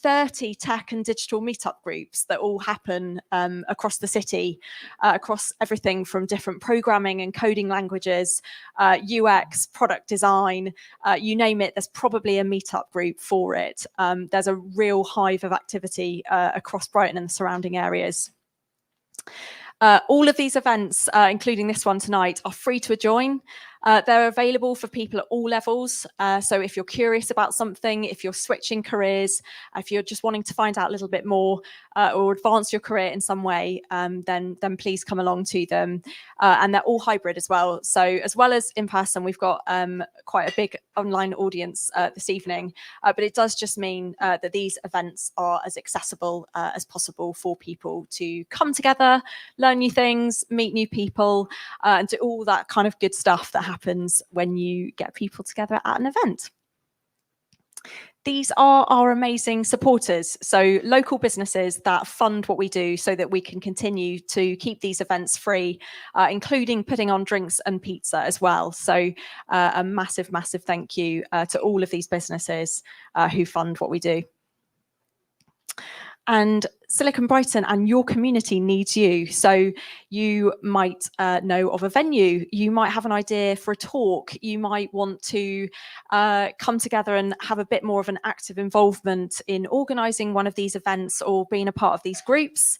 30 tech and digital meetup groups that all happen across the city, across everything from different programming and coding languages, UX, product design, you name it, there's probably a meetup group for it. There's a real hive of activity across Brighton and the surrounding areas. All of these events, including this one tonight, are free to join. They're available for people at all levels. So if you're curious about something, if you're switching careers, if you're just wanting to find out a little bit more or advance your career in some way, then please come along to them. And they're all hybrid as well. So as well as in person, we've got quite a big online audience this evening. But it does just mean that these events are as accessible as possible for people to come together, learn new things, meet new people, and do all that kind of good stuff that happens when you get people together at an event. These are our amazing supporters, so local businesses that fund what we do so that we can continue to keep these events free, including putting on drinks and pizza as well. So a massive, massive thank you to all of these businesses who fund what we do. And Silicon Brighton and your community needs you. So you might know of a venue, you might have an idea for a talk, you might want to come together and have a bit more of an active involvement in organising one of these events or being a part of these groups.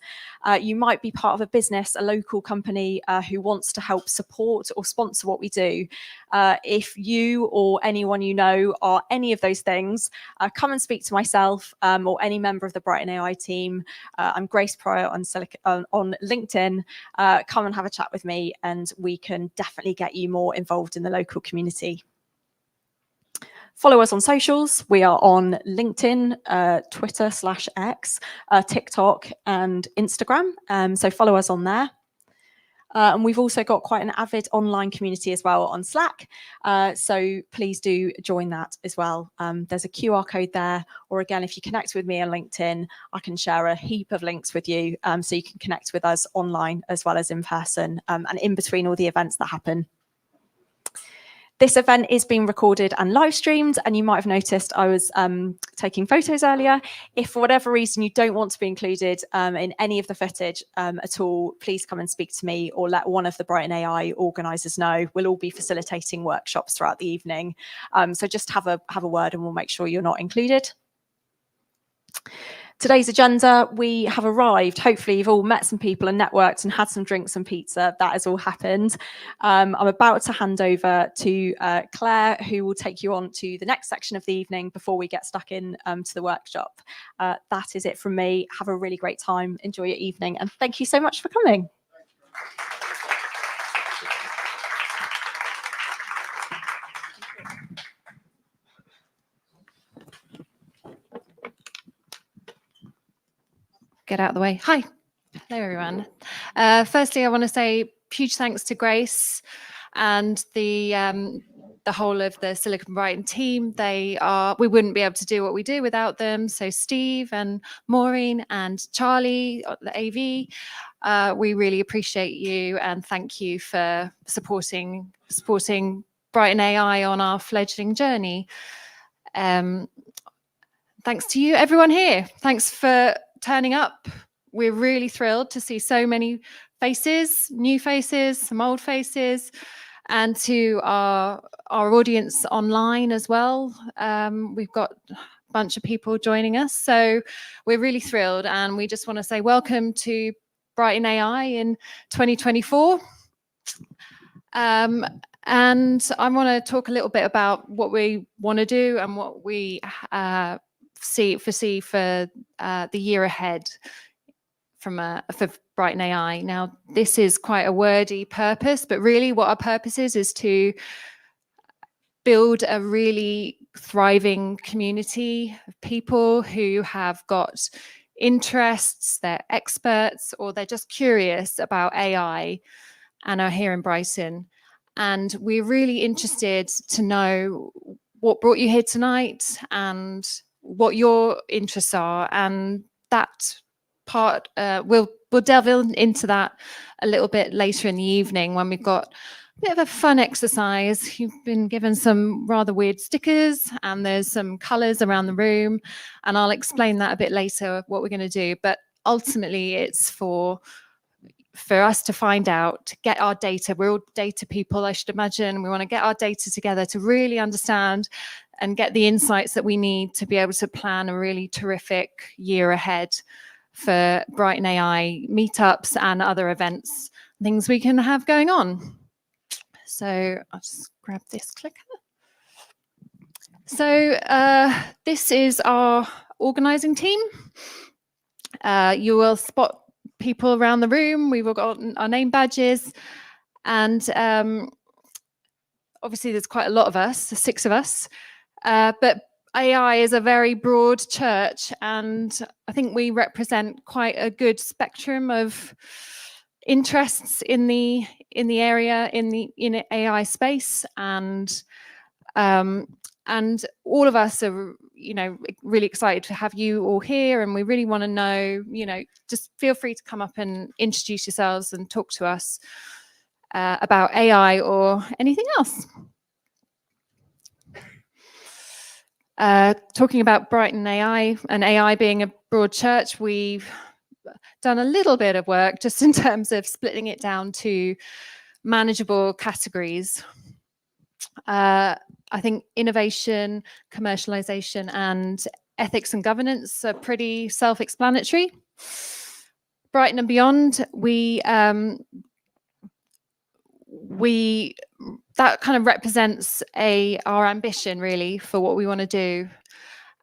You might be part of a business, a local company who wants to help support or sponsor what we do. If you or anyone you know are any of those things, come and speak to myself or any member of the Brighton AI team. I'm Grace Pryor on LinkedIn. Come and have a chat with me and we can definitely get you more involved in the local community. Follow us on socials. We are on LinkedIn, Twitter/X, TikTok and Instagram. So follow us on there. And we've also got quite an avid online community as well on Slack. So please do join that as well. There's a QR code there, or again, if you connect with me on LinkedIn, I can share a heap of links with you so you can connect with us online as well as in person and in between all the events that happen. This event is being recorded and live streamed, and you might have noticed I was taking photos earlier. If for whatever reason you don't want to be included in any of the footage at all, please come and speak to me or let one of the Brighton AI organisers know. We'll all be facilitating workshops throughout the evening. So just have a word and we'll make sure you're not included. Today's agenda, we have arrived. Hopefully you've all met some people and networked and had some drinks and pizza. That has all happened. I'm about to hand over to Claire, who will take you on to the next section of the evening before we get stuck in to the workshop. That is it from me. Have a really great time. Enjoy your evening. And thank you so much for coming. Get out of the way. Hi. Hello, everyone. Firstly, I want to say huge thanks to Grace and the whole of the Silicon Brighton team. We wouldn't be able to do what we do without them. So Steve and Maureen and Charlie, the AV, we really appreciate you and thank you for supporting Brighton AI on our fledgling journey. Thanks to you, everyone here. Thanks for turning up. We're really thrilled to see so many faces, new faces, some old faces, and to our audience online as well. We've got a bunch of people joining us, so we're really thrilled, and we just want to say welcome to Brighton AI in 2024. And I want to talk a little bit about what we want to do and what we foresee for the year ahead for Brighton AI. Now, this is quite a wordy purpose, but really what our purpose is to build a really thriving community of people who have got interests, they're experts, or they're just curious about AI and are here in Brighton. And we're really interested to know what brought you here tonight and what your interests are, and that part we'll delve into that a little bit later in the evening when we've got bit of a fun exercise. You've been given some rather weird stickers and there's some colours around the room, and I'll explain that a bit later, what we're going to do. But ultimately it's for us to find out, to get our data. We're all data people, I should imagine. We want to get our data together to really understand and get the insights that we need to be able to plan a really terrific year ahead for Brighton AI meetups and other events, things we can have going on. So I'll just grab this clicker. So this is our organising team. You will spot people around the room. We've all got our name badges, and obviously there's quite a lot of us, 6 of us, but AI is a very broad church, and I think we represent quite a good spectrum of interests in the area, in AI space, and all of us are, you know, really excited to have you all here, and we really want to know, you know, just feel free to come up and introduce yourselves and talk to us about AI or anything else. Talking about Brighton AI and AI being a broad church, we've done a little bit of work just in terms of splitting it down to manageable categories. I think innovation, commercialization, and ethics and governance are pretty self-explanatory. Brighton and beyond, that kind of represents our ambition really for what we want to do,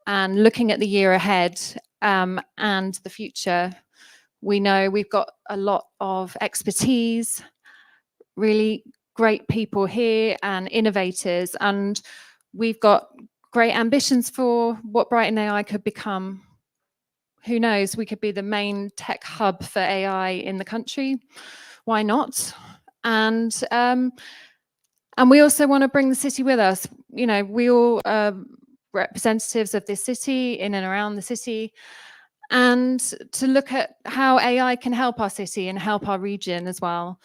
and looking at the year ahead and the future. We know we've got a lot of expertise, really great people here and innovators, and we've got great ambitions for what Brighton AI could become. Who knows, we could be the main tech hub for AI in the country. Why not? And we also want to bring the city with us. You know, we all are representatives of this city, in and around the city, and to look at how AI can help our city and help our region as well.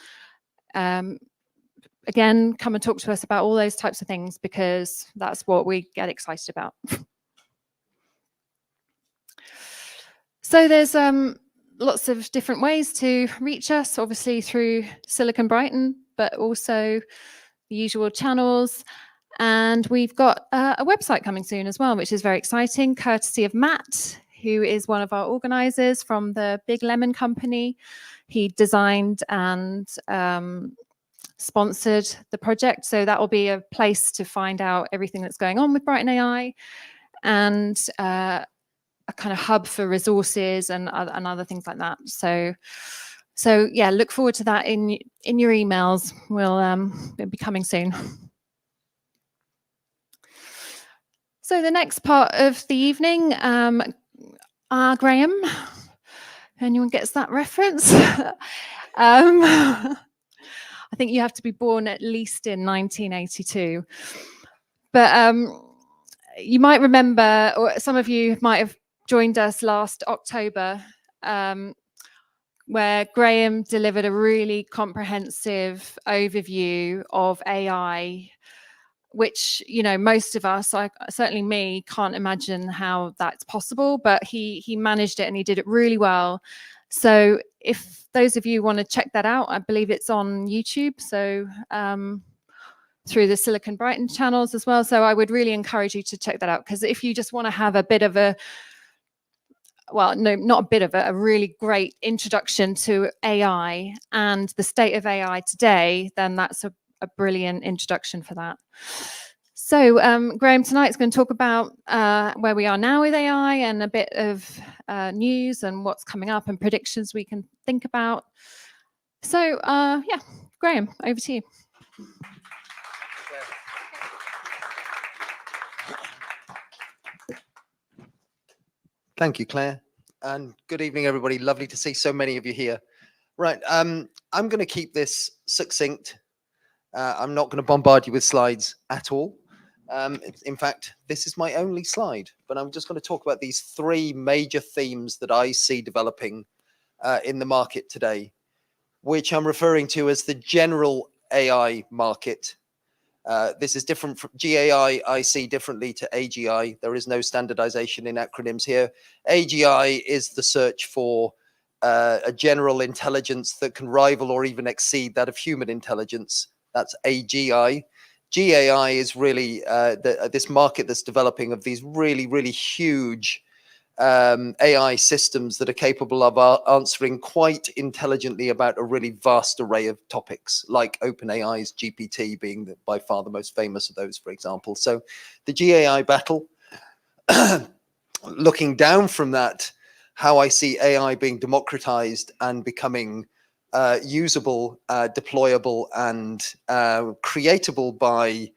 Again, come and talk to us about all those types of things, because that's what we get excited about. So there's lots of different ways to reach us, obviously through Silicon Brighton, but also the usual channels. And we've got a website coming soon as well, which is very exciting, courtesy of Matt, who is one of our organisers from the Big Lemon Company. He designed and sponsored the project, so that will be a place to find out everything that's going on with Brighton AI, and a kind of hub for resources and other things like that. So yeah, look forward to that in your emails. It'll be coming soon. So the next part of the evening, Graham, anyone gets that reference? I think you have to be born at least in 1982. But you might remember, or some of you might have joined us last October, where Graham delivered a really comprehensive overview of AI, which, you know, most of us, certainly me, can't imagine how that's possible, but he managed it and he did it really well. So if those of you want to check that out, I believe it's on YouTube, so through the Silicon Brighton channels as well. So I would really encourage you to check that out, because if you just want to have a bit of a, well, no, not a bit of a really great introduction to AI and the state of AI today, then that's a brilliant introduction for that. So Graham tonight's going to talk about where we are now with AI and a bit of news and what's coming up and predictions we can think about. So yeah, Graham, over to you. Thank you, Claire, and good evening, everybody. Lovely to see so many of you here. Right, I'm going to keep this succinct. I'm not going to bombard you with slides at all. In fact, this is my only slide, but I'm just going to talk about these 3 major themes that I see developing in the market today, which I'm referring to as the general AI market. This is different from GAI, I see differently to AGI. There is no standardization in acronyms here. AGI is the search for a general intelligence that can rival or even exceed that of human intelligence. That's AGI. GAI is really this market that's developing of these really, really huge AI systems that are capable of answering quite intelligently about a really vast array of topics, like OpenAI's GPT being by far the most famous of those, for example. So the GAI battle, looking down from that, how I see AI being democratized and becoming usable, deployable, and creatable by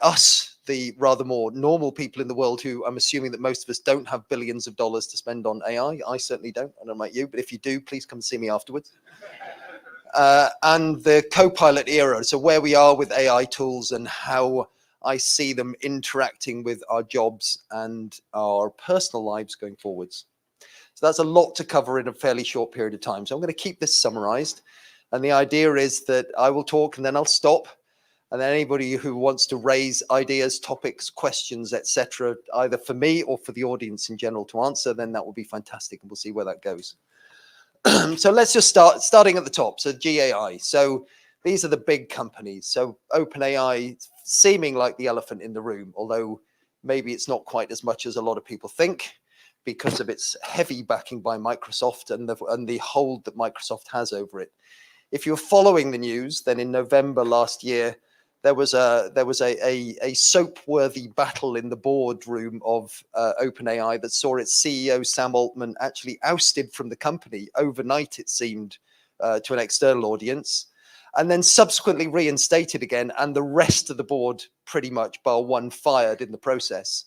us, the rather more normal people in the world, who I'm assuming that most of us don't have billions of dollars to spend on AI. I certainly don't. I don't know about you, but if you do, please come see me afterwards. And the co-pilot era, so where we are with AI tools and how I see them interacting with our jobs and our personal lives going forwards. So that's a lot to cover in a fairly short period of time. So I'm going to keep this summarized. And the idea is that I will talk and then I'll stop. And then anybody who wants to raise ideas, topics, questions, etc., either for me or for the audience in general to answer, then that will be fantastic. And we'll see where that goes. So let's just starting at the top. So GAI. So these are the big companies. So OpenAI seeming like the elephant in the room, although maybe it's not quite as much as a lot of people think, because of its heavy backing by Microsoft and the hold that Microsoft has over it. If you're following the news, then in November last year, there was a soap-worthy battle in the boardroom of OpenAI that saw its CEO, Sam Altman, actually ousted from the company overnight, it seemed, to an external audience, and then subsequently reinstated again, and the rest of the board pretty much, bar one, fired in the process.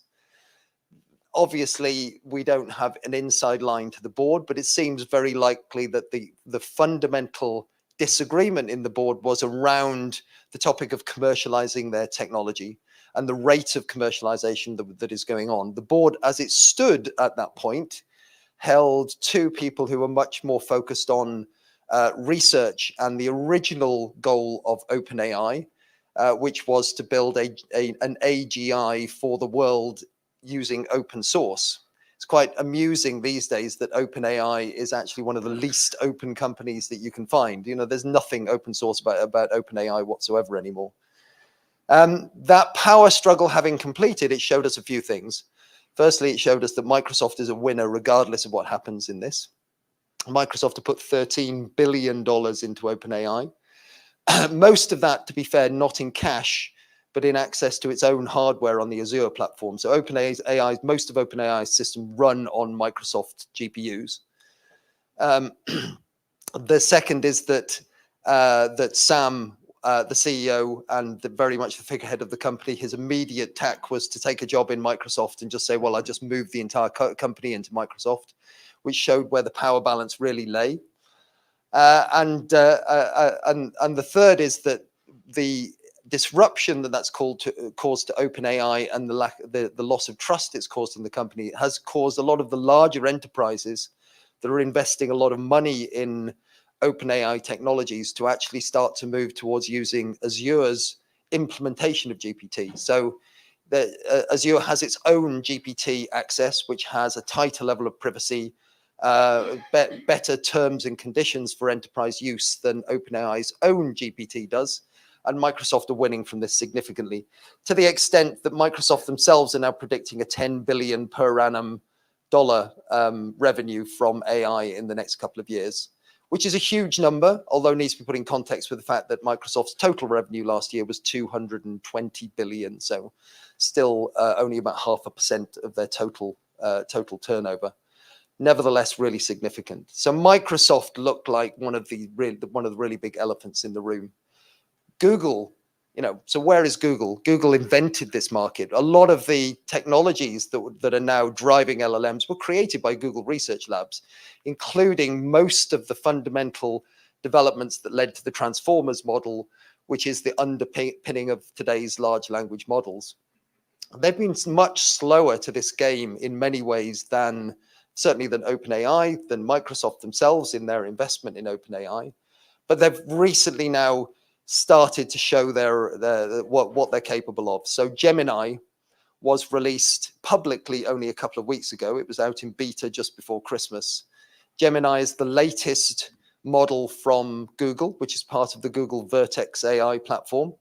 Obviously, we don't have an inside line to the board, but it seems very likely that the fundamental disagreement in the board was around the topic of commercializing their technology and the rate of commercialization that is going on. The board, as it stood at that point, held two people who were much more focused on research and the original goal of OpenAI, which was to build an AGI for the world using open source. It's quite amusing these days that OpenAI is actually one of the least open companies that you can find. You know, there's nothing open source about OpenAI whatsoever anymore. That power struggle having completed, it showed us a few things. Firstly, it showed us that Microsoft is a winner regardless of what happens in this. Microsoft have put $13 billion into OpenAI. Most of that, to be fair, not in cash, but in access to its own hardware on the Azure platform. So most of OpenAI's systems run on Microsoft GPUs. The second is that Sam, the CEO and very much the figurehead of the company, his immediate tack was to take a job in Microsoft and just say, well, I just moved the entire company into Microsoft, which showed where the power balance really lay. And the third is that the disruption that's caused to OpenAI and the loss of trust it's caused in the company has caused a lot of the larger enterprises that are investing a lot of money in OpenAI technologies to actually start to move towards using Azure's implementation of GPT. So Azure has its own GPT access, which has a tighter level of privacy, better terms and conditions for enterprise use than OpenAI's own GPT does. And Microsoft are winning from this significantly, to the extent that Microsoft themselves are now predicting a $10 billion per annum revenue from AI in the next couple of years, which is a huge number, although needs to be put in context with the fact that Microsoft's total revenue last year was $220 billion. So still only about 0.5% of their total turnover. Nevertheless, really significant. So Microsoft looked like one of the really big elephants in the room. Google, so where is Google? Google invented this market. A lot of the technologies that are now driving LLMs were created by Google Research Labs, including most of the fundamental developments that led to the Transformers model, which is the underpinning of today's large language models. They've been much slower to this game in many ways than OpenAI, than Microsoft themselves in their investment in OpenAI. But they've recently now started to show what they're capable of. So Gemini was released publicly only a couple of weeks ago. It was out in beta just before Christmas. Gemini is the latest model from Google, which is part of the Google Vertex AI platform.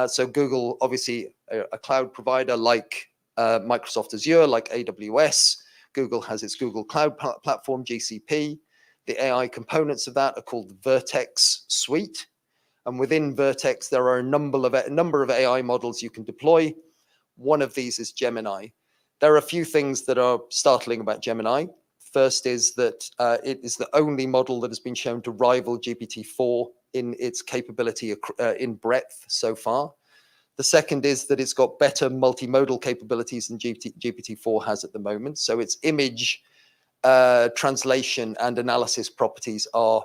So Google, obviously a cloud provider like Microsoft Azure, like AWS. Google has its Google Cloud Platform, GCP. The AI components of that are called the Vertex Suite. And within Vertex, there are a number of AI models you can deploy. One of these is Gemini. There are a few things that are startling about Gemini. First is that it is the only model that has been shown to rival GPT-4 in its capability in breadth so far. The second is that it's got better multimodal capabilities than GPT-4 has at the moment. So its image translation and analysis properties are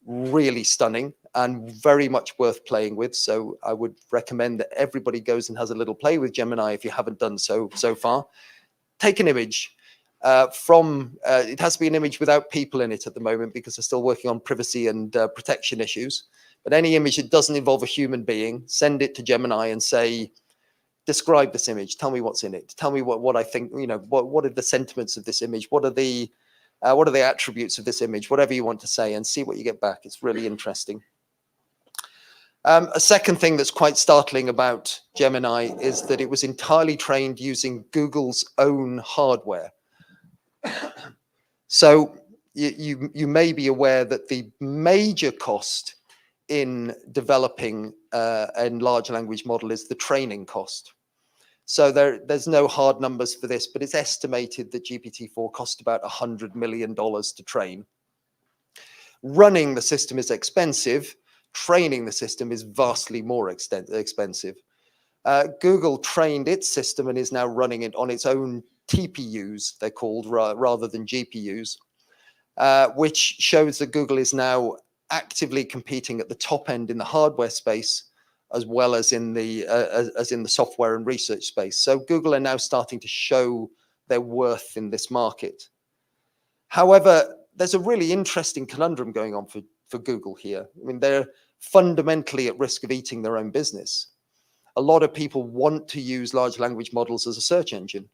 really stunning and very much worth playing with. So I would recommend that everybody goes and has a little play with Gemini if you haven't done so far. Take an image it has to be an image without people in it at the moment because they're still working on privacy and protection issues. But any image that doesn't involve a human being, send it to Gemini and say, describe this image. Tell me what's in it. Tell me what I think, what are the sentiments of this image? What are the attributes of this image? Whatever you want to say, and see what you get back. It's really interesting. A second thing that's quite startling about Gemini is that it was entirely trained using Google's own hardware. So you may be aware that the major cost in developing a large language model is the training cost. So there's no hard numbers for this, but it's estimated that GPT-4 cost about $100 million to train. Running the system is expensive. Training the system is vastly more expensive. Google trained its system and is now running it on its own TPUs, they're called, rather than GPUs, which shows that Google is now actively competing at the top end in the hardware space, as well as in the software and research space. So Google are now starting to show their worth in this market. However, there's a really interesting conundrum going on for Google here. I mean, they're fundamentally at risk of eating their own business. A lot of people want to use large language models as a search engine.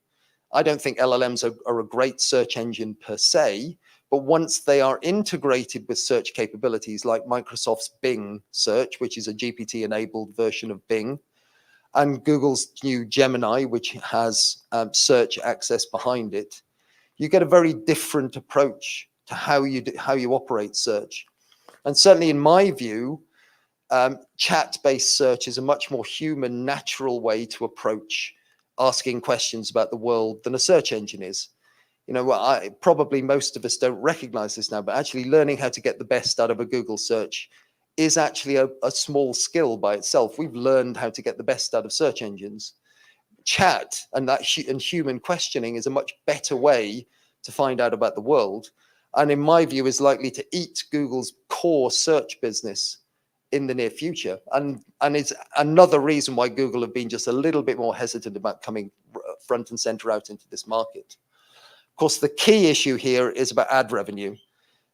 I don't think LLMs are a great search engine per se, but once they are integrated with search capabilities like Microsoft's Bing search, which is a GPT-enabled version of Bing, and Google's new Gemini, which has search access behind it, you get a very different approach to how you operate search. And certainly in my view, chat-based search is a much more human, natural way to approach asking questions about the world than a search engine is. Probably most of us don't recognize this now, but actually learning how to get the best out of a Google search is actually a small skill by itself. We've learned how to get the best out of search engines. Chat and human questioning is a much better way to find out about the world, and in my view is likely to eat Google's core search business in the near future, and it's another reason why Google have been just a little bit more hesitant about coming front and center out into this market. Of course, the key issue here is about ad revenue.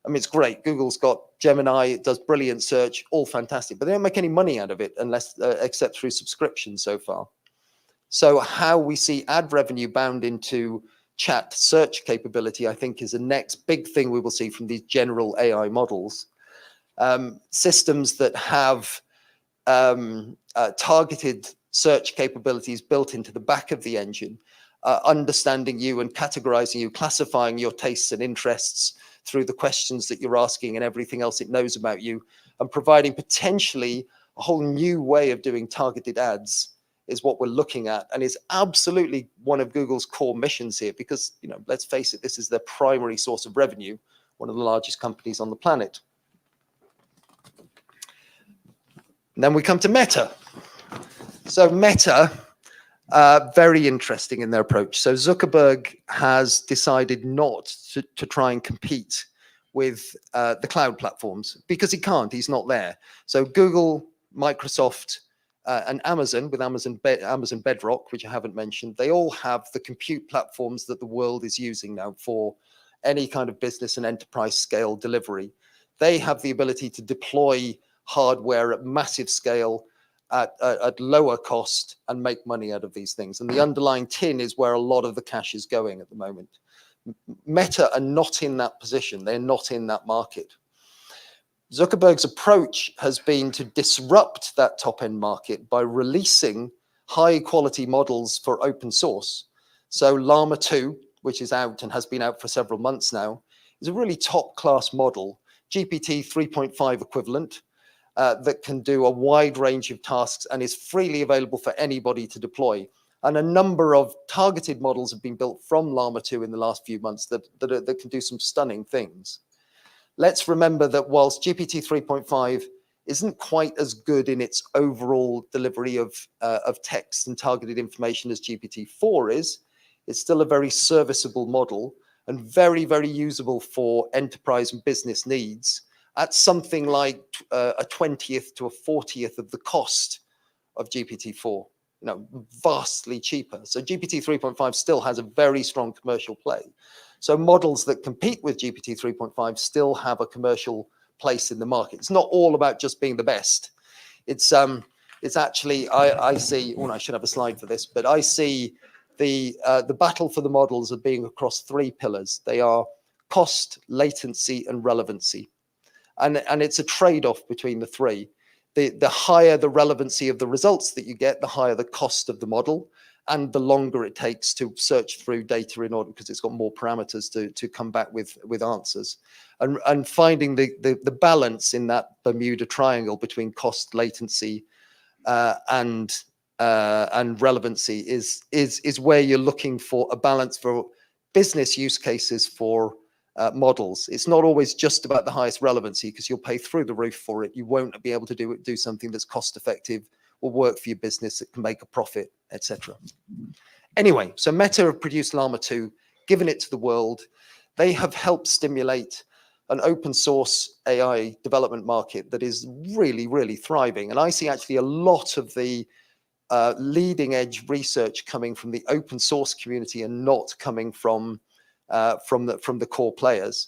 I mean, it's great. Google's got Gemini, it does brilliant search, all fantastic, but they don't make any money out of it unless except through subscription so far. So how we see ad revenue bound into chat search capability, I think, is the next big thing we will see from these general AI models. Systems that have targeted search capabilities built into the back of the engine, understanding you and categorizing you, classifying your tastes and interests through the questions that you're asking and everything else it knows about you, and providing potentially a whole new way of doing targeted ads is what we're looking at, and is absolutely one of Google's core missions here, because, let's face it, this is their primary source of revenue, one of the largest companies on the planet. And then we come to Meta. So Meta, very interesting in their approach. So Zuckerberg has decided not to try and compete with the cloud platforms because he can't, he's not there. So Google, Microsoft, and Amazon, with Amazon Bedrock, which I haven't mentioned, they all have the compute platforms that the world is using now for any kind of business and enterprise scale delivery. They have the ability to deploy hardware at massive scale at lower cost and make money out of these things. And the underlying tin is where a lot of the cash is going at the moment. Meta are not in that position. They're not in that market. Zuckerberg's approach has been to disrupt that top-end market by releasing high-quality models for open source. So Llama 2, which is out and has been out for several months now, is a really top-class model, GPT 3.5 equivalent, that can do a wide range of tasks and is freely available for anybody to deploy. And a number of targeted models have been built from Llama 2 in the last few months that can do some stunning things. Let's remember that whilst GPT 3.5 isn't quite as good in its overall delivery of text and targeted information as GPT-4 is, it's still a very serviceable model and very, very usable for enterprise and business needs at something like a 20th to a 40th of the cost of GPT-4, vastly cheaper. So GPT 3.5 still has a very strong commercial play. So models that compete with GPT 3.5 still have a commercial place in the market. It's not all about just being the best. It's actually, I see, I should have a slide for this, but I see the battle for the models as being across three pillars. They are cost, latency, and relevancy. And it's a trade-off between the three. The higher the relevancy of the results that you get, the higher the cost of the model, and the longer it takes to search through data in order, because it's got more parameters to come back with answers. And finding the balance in that Bermuda Triangle between cost, latency, and relevancy is where you're looking for a balance for business use cases for models. It's not always just about the highest relevancy, because you'll pay through the roof for it. You won't be able to do something that's cost effective, will work for your business, that can make a profit, etc. Anyway, so Meta have produced Llama 2, given it to the world. They have helped stimulate an open source AI development market that is really, really thriving. And I see actually a lot of the leading edge research coming from the open source community and not coming from the core players.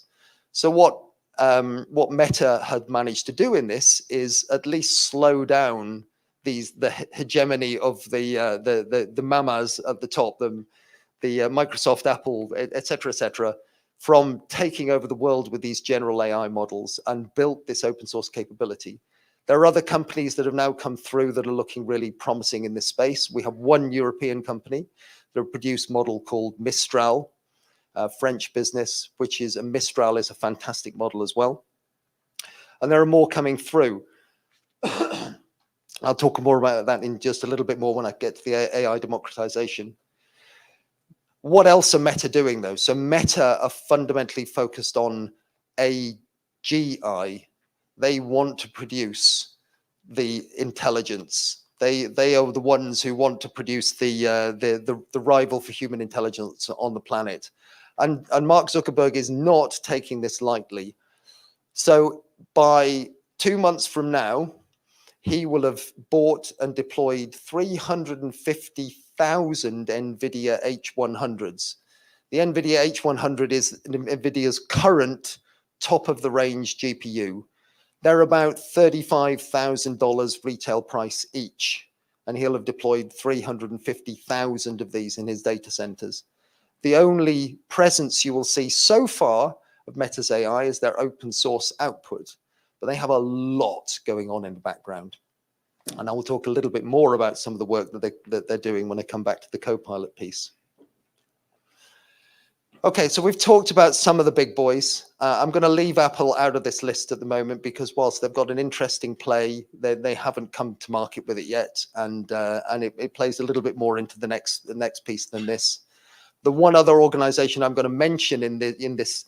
So what Meta had managed to do in this is at least slow down the hegemony of the mamas at the top, the Microsoft, Apple, etc., from taking over the world with these general AI models, and built this open source capability. There are other companies that have now come through that are looking really promising in this space. We have one European company that produced a model called Mistral, French business, Mistral is a fantastic model as well. And there are more coming through. I'll talk more about that in just a little bit more when I get to the AI democratization. What else are Meta doing though? So Meta are fundamentally focused on AGI. They want to produce the intelligence. They are the ones who want to produce the rival for human intelligence on the planet. And Mark Zuckerberg is not taking this lightly. So by 2 months from now, he will have bought and deployed 350,000 NVIDIA H100s. The NVIDIA H100 is NVIDIA's current top-of-the-range GPU. They're about $35,000 retail price each, and he'll have deployed 350,000 of these in his data centers. The only presence you will see so far of Meta's AI is their open source output, but they have a lot going on in the background. And I will talk a little bit more about some of the work that they're doing when I come back to the Copilot piece. Okay, so we've talked about some of the big boys. I'm going to leave Apple out of this list at the moment, because whilst they've got an interesting play, they haven't come to market with it yet, and it plays a little bit more into the next piece than this. The one other organization I'm going to mention in this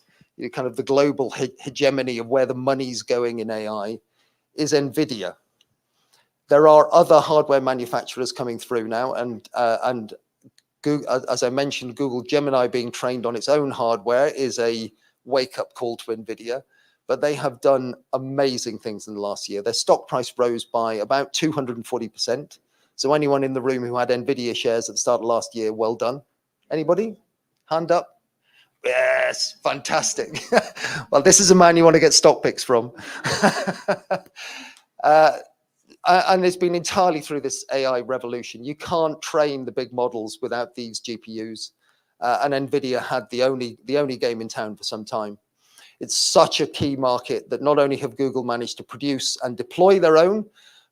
kind of the global hegemony of where the money's going in AI is NVIDIA. There are other hardware manufacturers coming through now, and Google, as I mentioned, Google Gemini being trained on its own hardware is a wake-up call to NVIDIA, but they have done amazing things in the last year. Their stock price rose by about 240%. So anyone in the room who had NVIDIA shares at the start of last year, well done. Anybody? Hand up. Yes, fantastic. Well, this is a man you want to get stock picks from. And it's been entirely through this AI revolution. You can't train the big models without these GPUs. And NVIDIA had the only game in town for some time. It's such a key market that not only have Google managed to produce and deploy their own,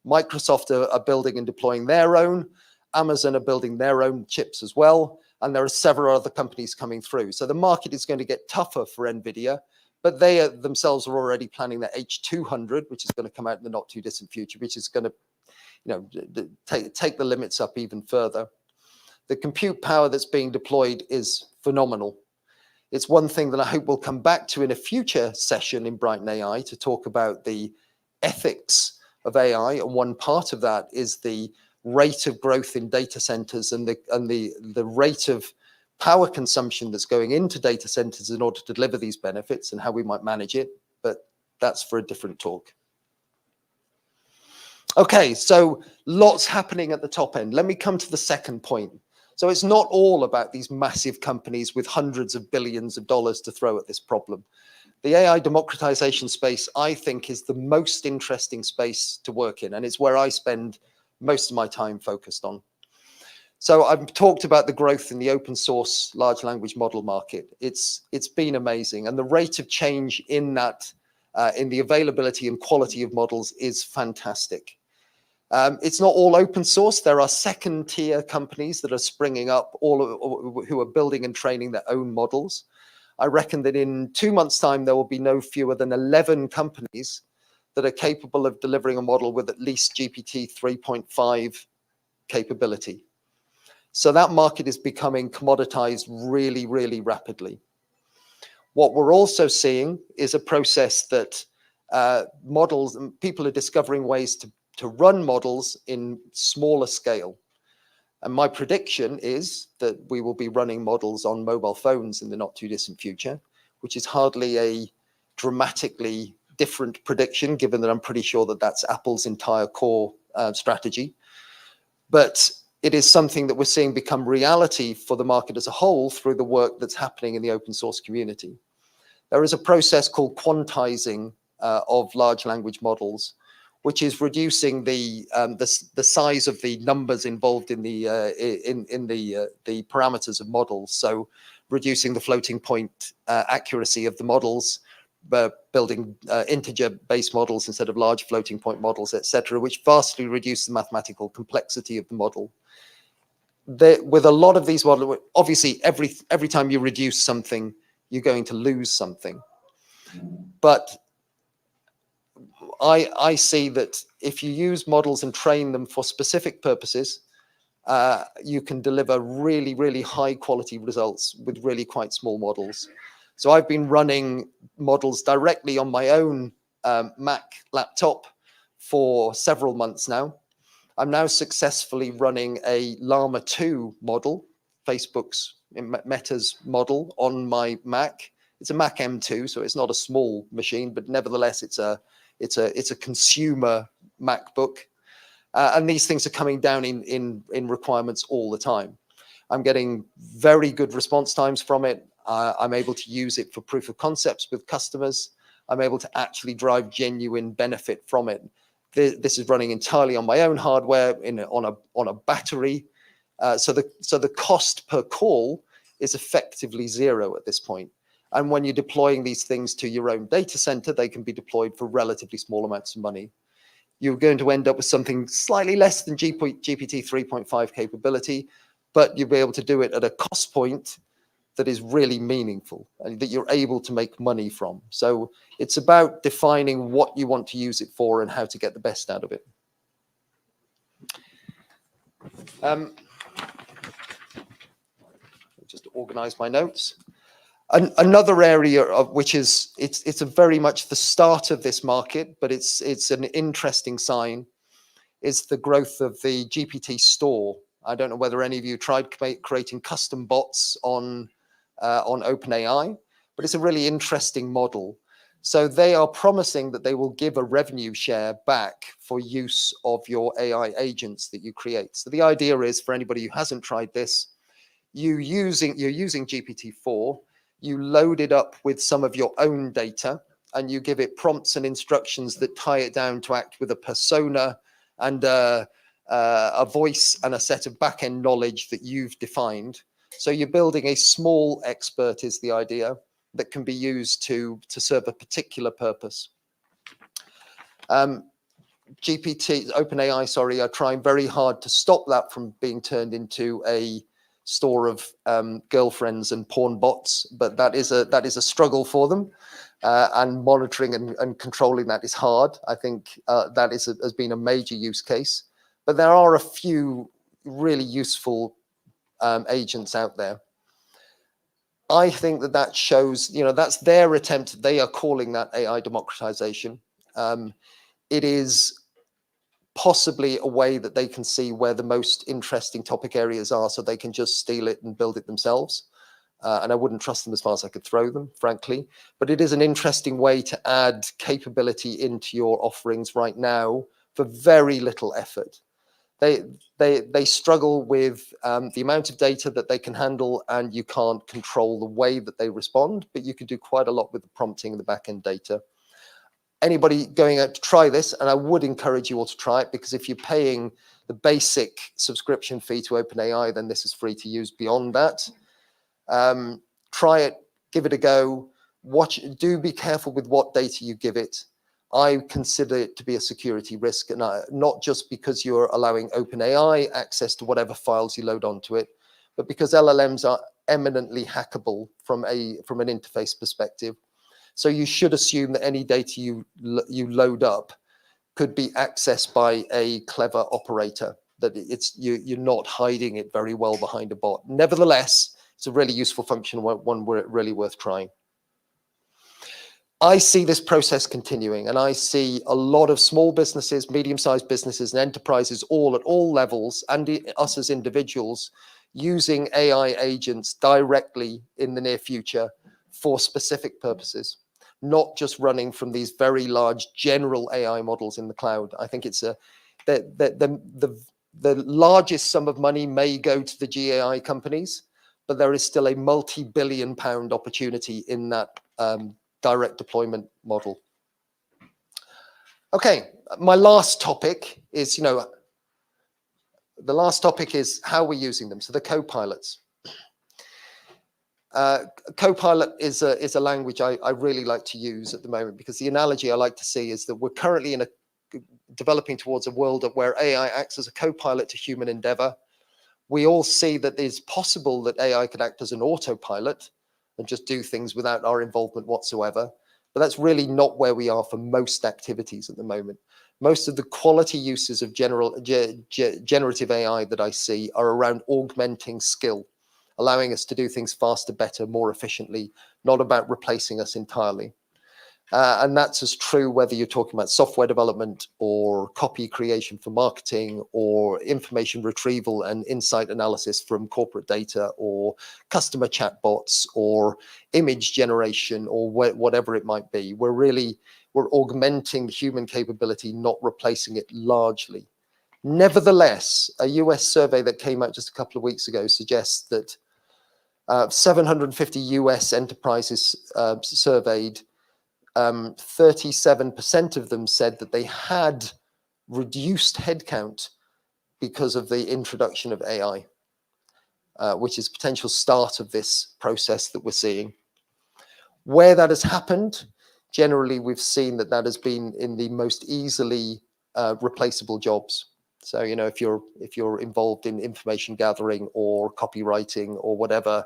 Microsoft are building and deploying their own, Amazon are building their own chips as well, and there are several other companies coming through. So the market is going to get tougher for NVIDIA, but they themselves are already planning their H200, which is going to come out in the not too distant future, which is going to take the limits up even further. The compute power that's being deployed is phenomenal. It's one thing that I hope we'll come back to in a future session in Brighton AI to talk about the ethics of AI. And one part of that is the rate of growth in data centers and the rate of power consumption that's going into data centers in order to deliver these benefits and how we might manage it. But that's for a different talk. Okay, so lots happening at the top end. Let me come to the second point. So it's not all about these massive companies with hundreds of billions of dollars to throw at this problem. The AI democratization space, I think, is the most interesting space to work in, and it's where I spend most of my time focused on. So I've talked about the growth in the open source large language model market. It's been amazing, and the rate of change in that, in the availability and quality of models is fantastic. It's not all open source. There are second tier companies that are springing up, who are building and training their own models. I reckon that in 2 months' time, there will be no fewer than 11 companies that are capable of delivering a model with at least GPT 3.5 capability. So that market is becoming commoditized really, really rapidly. What we're also seeing is a process that models and people are discovering ways to run models in smaller scale. And my prediction is that we will be running models on mobile phones in the not too distant future, which is hardly a dramatically different prediction, given that I'm pretty sure that that's Apple's entire core strategy. But it is something that we're seeing become reality for the market as a whole through the work that's happening in the open source community. There is a process called quantizing of large language models, which is reducing the size of the numbers involved in the parameters of models. So reducing the floating point accuracy of the models, building integer-based models instead of large floating point models, etc., which vastly reduce the mathematical complexity of the model. With a lot of these models, obviously, every time you reduce something, you're going to lose something. But I see that if you use models and train them for specific purposes, you can deliver really, really high quality results with really quite small models. So I've been running models directly on my own Mac laptop for several months now. I'm now successfully running a Llama 2 model, Facebook's Meta's model, on my Mac. It's a Mac M2, so it's not a small machine, but nevertheless, it's a consumer MacBook. And these things are coming down in requirements all the time. I'm getting very good response times from it. I'm able to use it for proof of concepts with customers. I'm able to actually drive genuine benefit from it. This is running entirely on my own hardware on a battery. So the cost per call is effectively zero at this point. And when you're deploying these things to your own data center, they can be deployed for relatively small amounts of money. You're going to end up with something slightly less than GPT 3.5 capability, but you'll be able to do it at a cost point that is really meaningful and that you're able to make money from. So it's about defining what you want to use it for and how to get the best out of it. Just organize my notes. Another area of which is it's a very much the start of this market, but it's an interesting sign, is the growth of the GPT store. I don't know whether any of you tried creating custom bots on OpenAI, but it's a really interesting model. So they are promising that they will give a revenue share back for use of your AI agents that you create. So the idea is, for anybody who hasn't tried this, you're using GPT-4, you load it up with some of your own data, and you give it prompts and instructions that tie it down to act with a persona and a voice and a set of back-end knowledge that you've defined. So you're building a small expert is the idea that can be used to serve a particular purpose. OpenAI, sorry, are trying very hard to stop that from being turned into a store of girlfriends and porn bots, but that is a struggle for them, and monitoring and controlling that is hard. I think that has been a major use case, but there are a few really useful agents out there. I think that shows, that's their attempt. They are calling that AI democratization. It is possibly a way that they can see where the most interesting topic areas are, so they can just steal it and build it themselves. And I wouldn't trust them as far as I could throw them, frankly. But it is an interesting way to add capability into your offerings right now for very little effort. They struggle with the amount of data that they can handle, and you can't control the way that they respond, but you can do quite a lot with the prompting and the back-end data. Anybody going out to try this, and I would encourage you all to try it, because if you're paying the basic subscription fee to OpenAI, then this is free to use beyond that. Try it, give it a go, do be careful with what data you give it. I consider it to be a security risk, and not just because you're allowing OpenAI access to whatever files you load onto it, but because LLMs are eminently hackable from an interface perspective. So you should assume that any data you load up could be accessed by a clever operator, that you're not hiding it very well behind a bot. Nevertheless, it's a really useful function, one really worth trying. I see this process continuing, and I see a lot of small businesses, medium-sized businesses, and enterprises all at all levels, and us as individuals, using AI agents directly in the near future for specific purposes, not just running from these very large general AI models in the cloud. I think it's the largest sum of money may go to the GAI companies, but there is still a multi-billion-pound opportunity in that direct deployment model. Okay, my last topic is, the last topic is how we're using them. So the co-pilots. Copilot is a language I really like to use at the moment, because the analogy I like to see is that we're currently developing towards a world where AI acts as a co-pilot to human endeavor. We all see that it's possible that AI could act as an autopilot and just do things without our involvement whatsoever. But that's really not where we are for most activities at the moment. Most of the quality uses of generative AI that I see are around augmenting skill, allowing us to do things faster, better, more efficiently, not about replacing us entirely. And that's as true whether you're talking about software development or copy creation for marketing, or information retrieval and insight analysis from corporate data, or customer chatbots, or image generation, or whatever it might be. We're augmenting human capability, not replacing it largely. Nevertheless, a US survey that came out just a couple of weeks ago suggests that 750 US enterprises surveyed, 37% of them said that they had reduced headcount because of the introduction of AI, which is a potential start of this process that we're seeing. Where that has happened, generally we've seen that has been in the most easily replaceable jobs. So, if you're involved in information gathering or copywriting or whatever,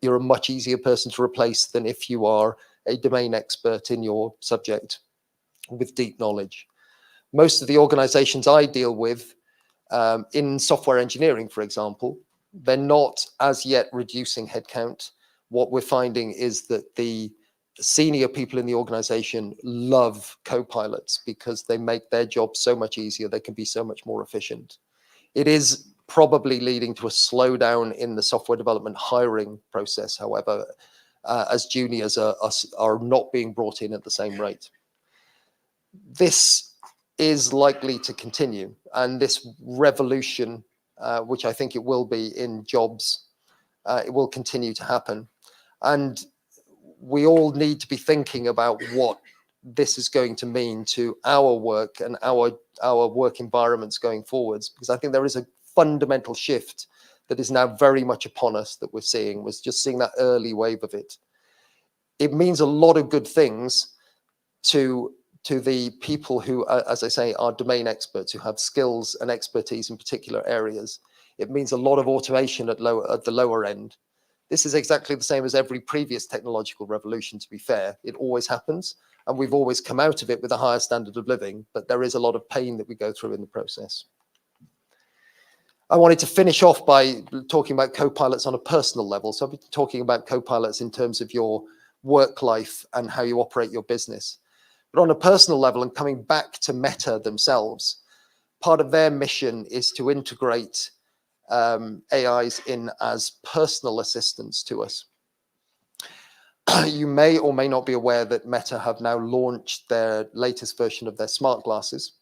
you're a much easier person to replace than if you are a domain expert in your subject with deep knowledge. Most of the organizations I deal with in software engineering, for example, they're not as yet reducing headcount. What we're finding is that the senior people in the organization love co-pilots because they make their job so much easier. They can be so much more efficient. It is probably leading to a slowdown in the software development hiring process, however, as juniors are not being brought in at the same rate. This is likely to continue, and this revolution, which I think it will be in jobs, it will continue to happen. And we all need to be thinking about what this is going to mean to our work and our work environments going forwards, because I think there is a fundamental shift that is now very much upon us that we're seeing. We're just seeing that early wave of it. It means a lot of good things to the people who, as I say, are domain experts, who have skills and expertise in particular areas. It means a lot of automation at the lower end. This is exactly the same as every previous technological revolution, to be fair. It always happens, and we've always come out of it with a higher standard of living, but there is a lot of pain that we go through in the process. I wanted to finish off by talking about co-pilots on a personal level. So I've been talking about co-pilots in terms of your work life and how you operate your business. But on a personal level, and coming back to Meta themselves, part of their mission is to integrate AIs in as personal assistants to us. You may or may not be aware that Meta have now launched their latest version of their smart glasses.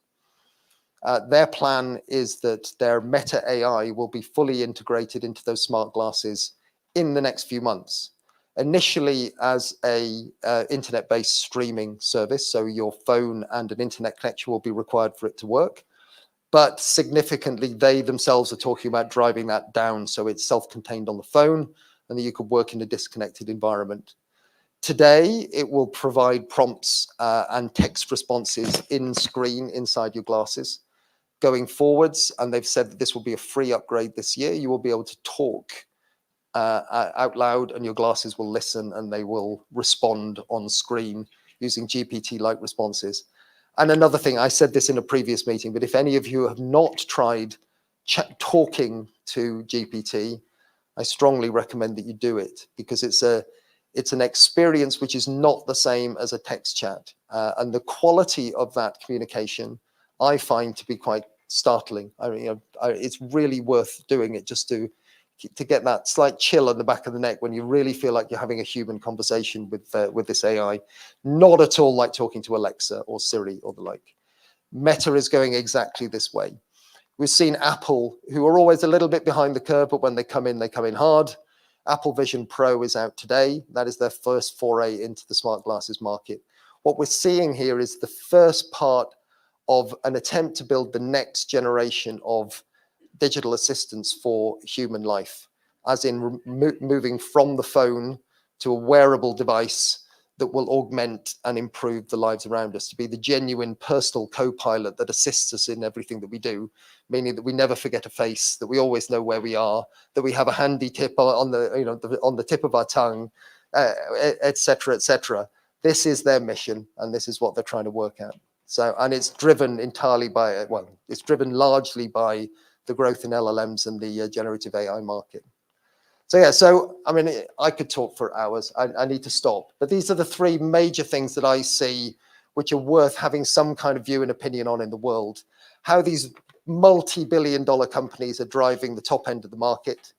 Their plan is that their Meta AI will be fully integrated into those smart glasses in the next few months. Initially as a internet-based streaming service, so your phone and an internet connection will be required for it to work. But significantly, they themselves are talking about driving that down so it's self-contained on the phone and that you could work in a disconnected environment. Today, it will provide prompts and text responses in screen inside your glasses. Going forwards, and they've said that this will be a free upgrade this year, you will be able to talk out loud and your glasses will listen and they will respond on screen using GPT-like responses. And another thing, I said this in a previous meeting, but if any of you have not tried talking to GPT, I strongly recommend that you do it, because it's an experience which is not the same as a text chat. And the quality of that communication, I find to be quite startling. I mean, it's really worth doing it just to get that slight chill on the back of the neck when you really feel like you're having a human conversation with this AI. Not at all like talking to Alexa or Siri or the like. Meta is going exactly this way. We've seen Apple, who are always a little bit behind the curve, but when they come in hard. Apple Vision Pro is out today. That is their first foray into the smart glasses market. What we're seeing here is the first part of an attempt to build the next generation of digital assistants for human life, as in moving from the phone to a wearable device that will augment and improve the lives around us, to be the genuine personal co-pilot that assists us in everything that we do, meaning that we never forget a face, that we always know where we are, that we have a handy tip on the tip of our tongue, etc., etc. This is their mission, and this is what they're trying to work at. So, and it's driven entirely by, well, it's driven largely by the growth in LLMs and the generative AI market. So yeah, so I mean, I could talk for hours. I need to stop. But these are the three major things that I see which are worth having some kind of view and opinion on in the world. How these multi-billion-dollar companies are driving the top end of the market.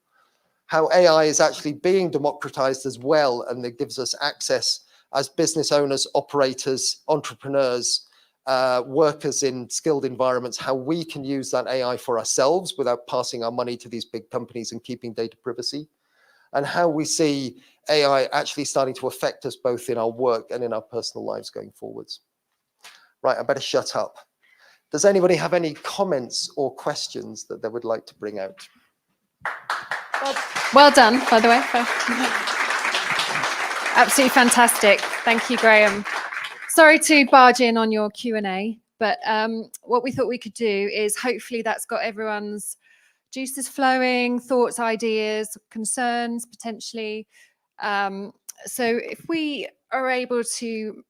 How AI is actually being democratized as well, and it gives us access as business owners, operators, entrepreneurs, workers in skilled environments, how we can use that AI for ourselves without passing our money to these big companies and keeping data privacy, and how we see AI actually starting to affect us both in our work and in our personal lives going forwards. Right, I better shut up. Does anybody have any comments or questions that they would like to bring out? Well done, by the way. Absolutely fantastic. Thank you, Graham. Sorry to barge in on your Q&A, but what we thought we could do is hopefully that's got everyone's juices flowing, thoughts, ideas, concerns, potentially. So if we are able to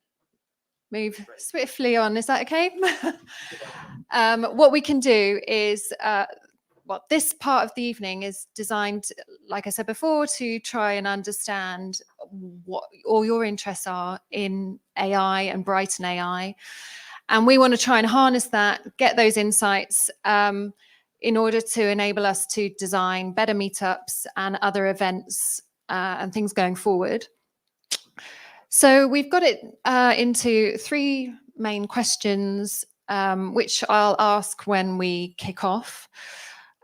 move swiftly on, is that okay? What we can do is, well, this part of the evening is designed, like I said before, to try and understand what all your interests are in AI and Brighton AI. And we want to try and harness that, get those insights in order to enable us to design better meetups and other events and things going forward. So we've got it into three main questions, which I'll ask when we kick off.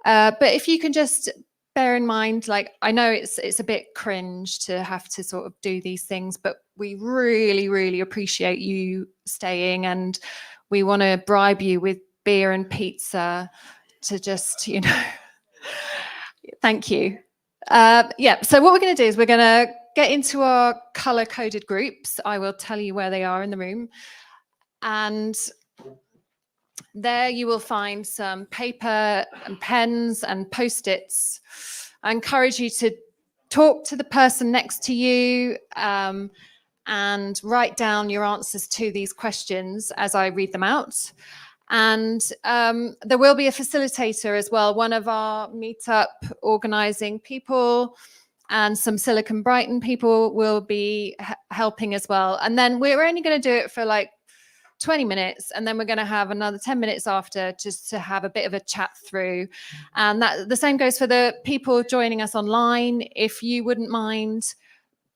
But if you can just bear in mind, like, I know it's a bit cringe to have to sort of do these things, but we really, really appreciate you staying, and we want to bribe you with beer and pizza to just, thank you. Yeah, so what we're going to do is we're going to get into our color-coded groups. I will tell you where they are in the room. And there you will find some paper and pens and Post-its. I encourage you to talk to the person next to you and write down your answers to these questions as I read them out. And there will be a facilitator as well, one of our meetup organizing people, and some Silicon Brighton people will be helping as well. And then we're only going to do it for like 20 minutes, and then we're going to have another 10 minutes after just to have a bit of a chat through. And that the same goes for the people joining us online. If you wouldn't mind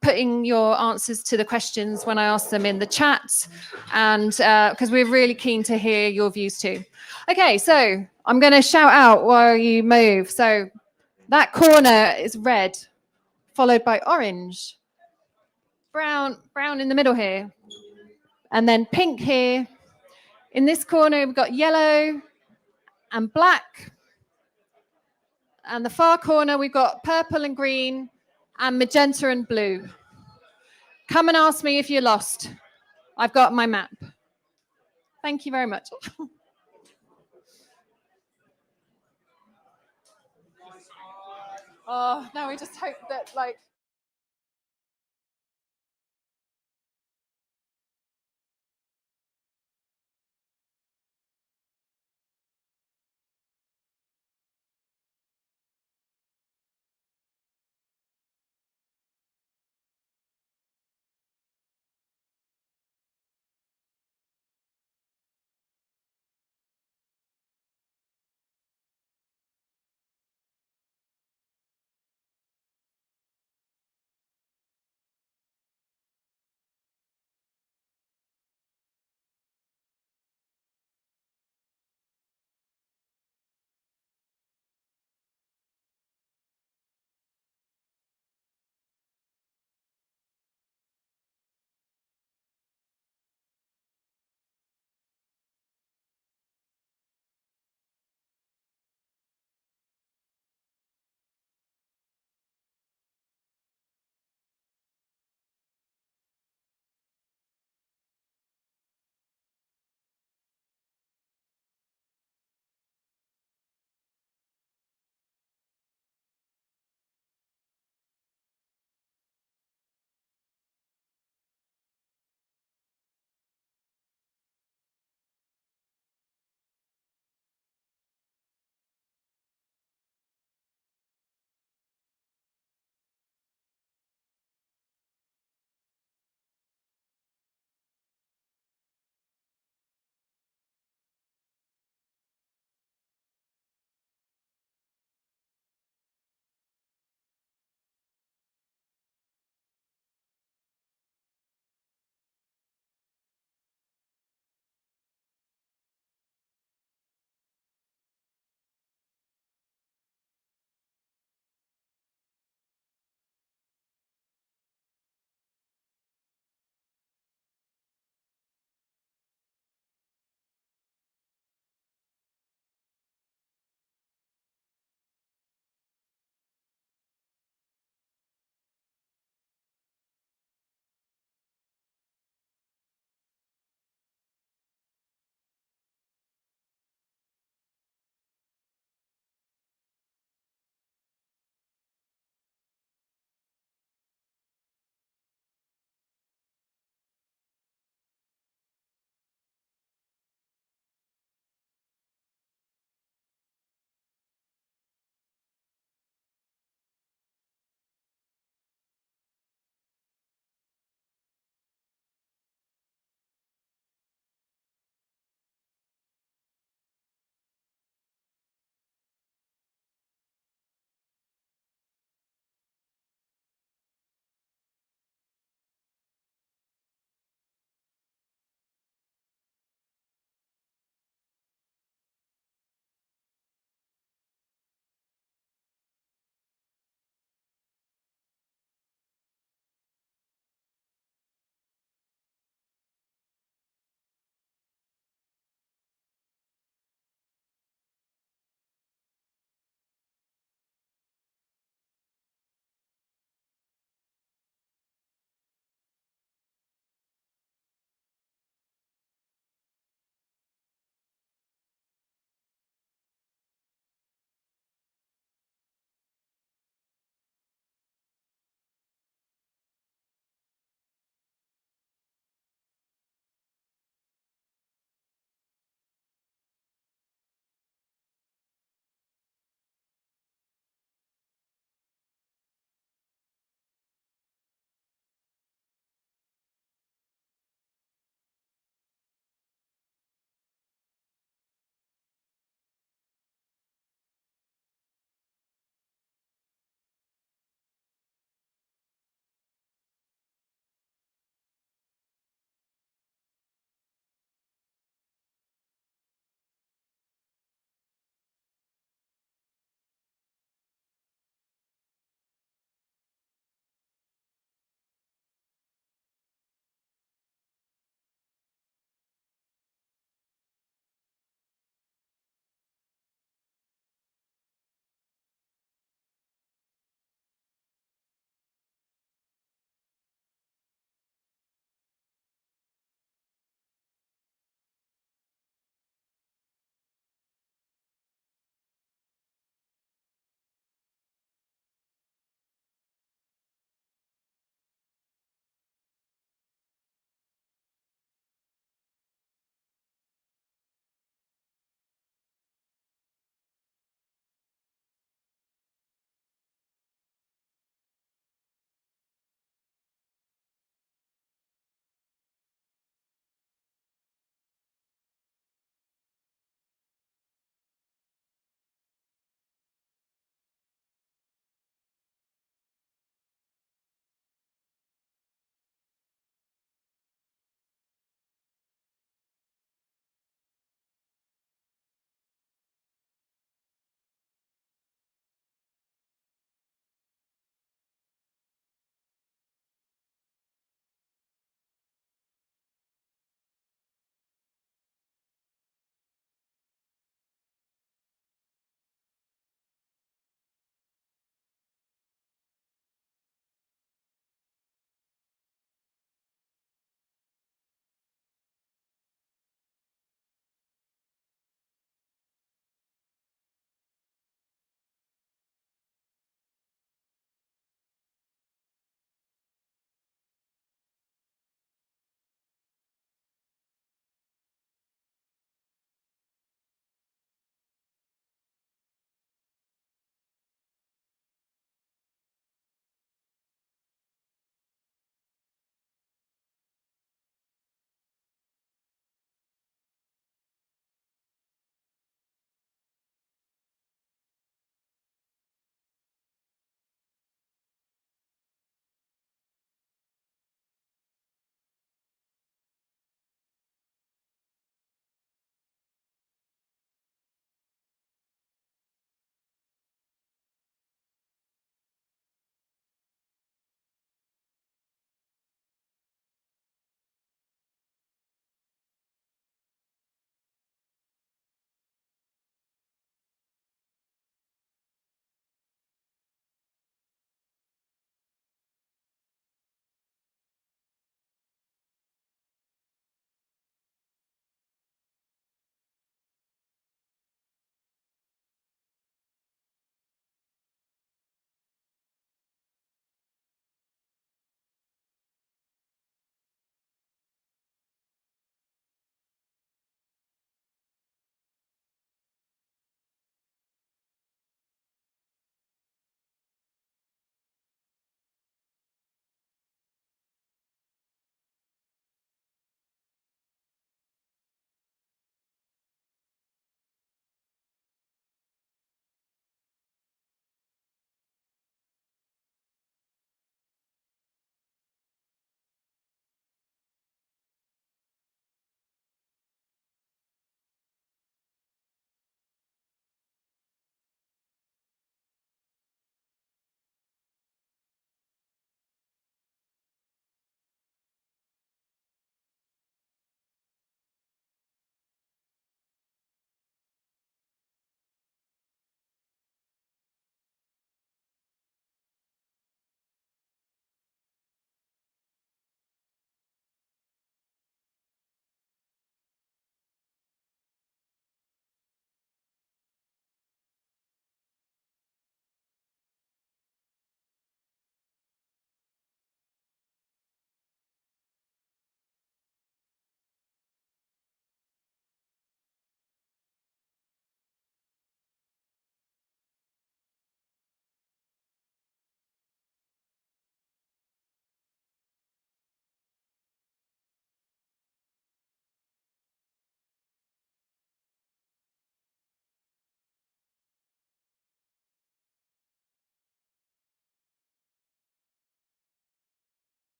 putting your answers to the questions when I ask them in the chat, and because we're really keen to hear your views too. Okay, so I'm going to shout out while you move. So that corner is red, followed by orange, brown in the middle here, and then pink here. In this corner, we've got yellow and black. And the far corner, we've got purple and green and magenta and blue. Come and ask me if you're lost. I've got my map. Thank you very much. Oh, now we just hope that, like,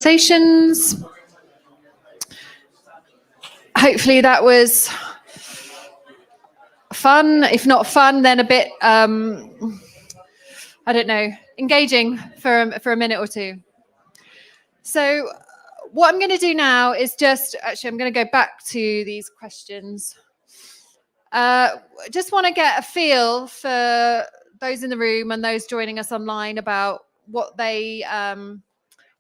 Presentations. Hopefully that was fun. If not fun, then a bit, I don't know, engaging for a minute or two. So what I'm going to do now is I'm going to go back to these questions. Just want to get a feel for those in the room and those joining us online about